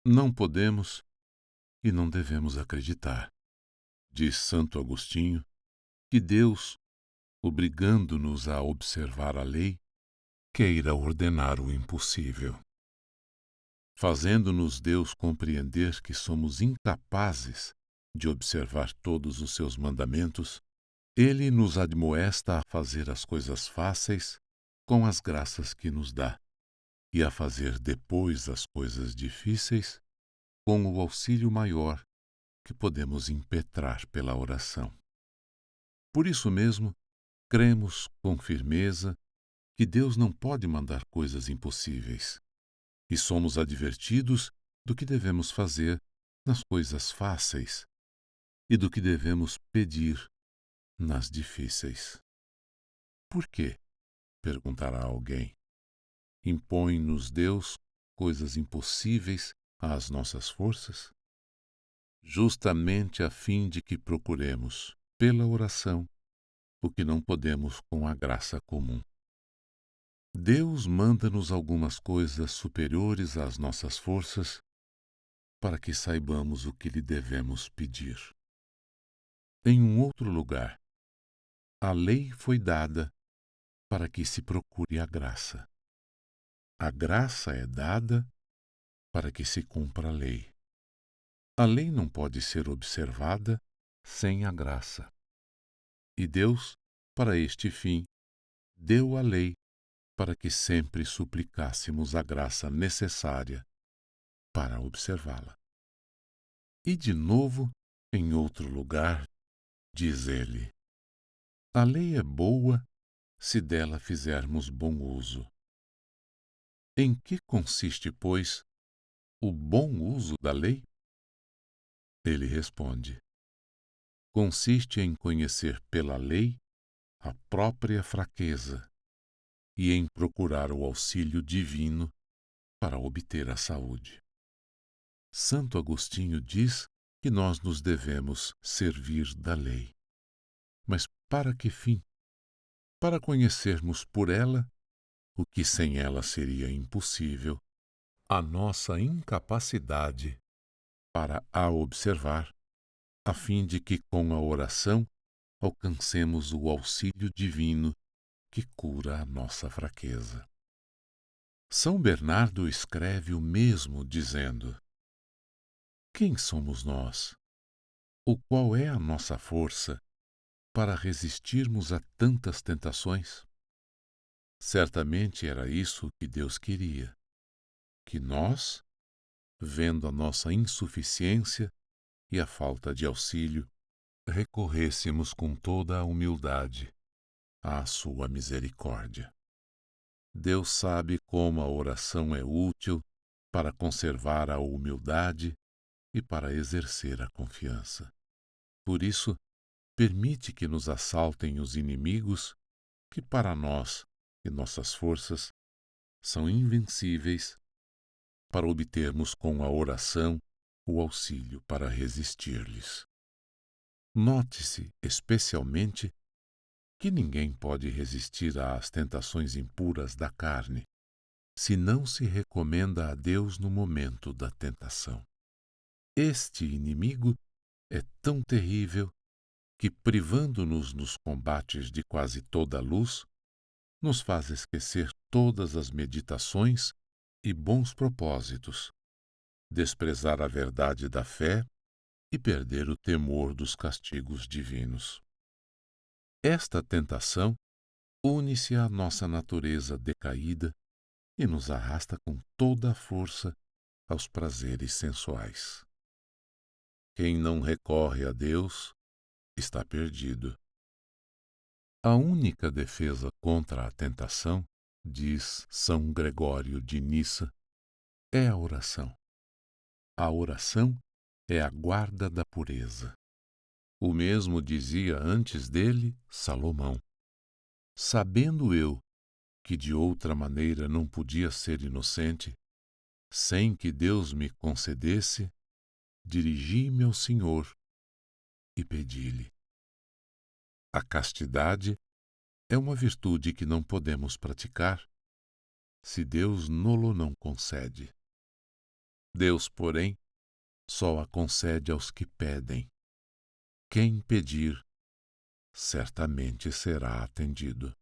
Não podemos e não devemos acreditar, diz Santo Agostinho, que Deus, obrigando-nos a observar a lei, queira ordenar o impossível. Fazendo-nos Deus compreender que somos incapazes de observar todos os seus mandamentos, Ele nos admoesta a fazer as coisas fáceis com as graças que nos dá, e a fazer depois as coisas difíceis com o auxílio maior que podemos impetrar pela oração. Por isso mesmo, cremos com firmeza que Deus não pode mandar coisas impossíveis, e somos advertidos do que devemos fazer nas coisas fáceis e do que devemos pedir nas difíceis. Por quê? Perguntará alguém. Impõe-nos Deus coisas impossíveis às nossas forças? Justamente a fim de que procuremos, pela oração, o que não podemos com a graça comum. Deus manda-nos algumas coisas superiores às nossas forças para que saibamos o que lhe devemos pedir. Em um outro lugar, a lei foi dada para que se procure a graça. A graça é dada para que se cumpra a lei. A lei não pode ser observada sem a graça. E Deus, para este fim, deu a lei para que sempre suplicássemos a graça necessária para observá-la. E de novo, em outro lugar, diz ele: a lei é boa se dela fizermos bom uso. Em que consiste, pois, o bom uso da lei? Ele responde: consiste em conhecer pela lei a própria fraqueza e em procurar o auxílio divino para obter a saúde. Santo Agostinho diz que nós nos devemos servir da lei. Mas para que fim? Para conhecermos por ela o que sem ela seria impossível, a nossa incapacidade para a observar, a fim de que com a oração alcancemos o auxílio divino que cura a nossa fraqueza. São Bernardo escreve o mesmo dizendo: quem somos nós? Ou qual é a nossa força para resistirmos a tantas tentações? Certamente era isso que Deus queria, que nós, vendo a nossa insuficiência e a falta de auxílio, recorrêssemos com toda a humildade à sua misericórdia. Deus sabe como a oração é útil para conservar a humildade e para exercer a confiança. Por isso, permite que nos assaltem os inimigos que para nós e nossas forças são invencíveis, para obtermos com a oração o auxílio para resistir-lhes. Note-se, especialmente, que ninguém pode resistir às tentações impuras da carne, se não se recomenda a Deus no momento da tentação. Este inimigo é tão terrível que, privando-nos nos combates de quase toda a luz, nos faz esquecer todas as meditações e bons propósitos, desprezar a verdade da fé e perder o temor dos castigos divinos. Esta tentação une-se à nossa natureza decaída e nos arrasta com toda a força aos prazeres sensuais. Quem não recorre a Deus está perdido. A única defesa contra a tentação, diz São Gregório de Nissa, é a oração. A oração é a guarda da pureza. O mesmo dizia antes dele Salomão: sabendo eu que de outra maneira não podia ser inocente, sem que Deus me concedesse, dirigi-me ao Senhor e pedi-lhe. A castidade é uma virtude que não podemos praticar se Deus nolo não concede. Deus, porém, só a concede aos que pedem. Quem pedir, certamente será atendido.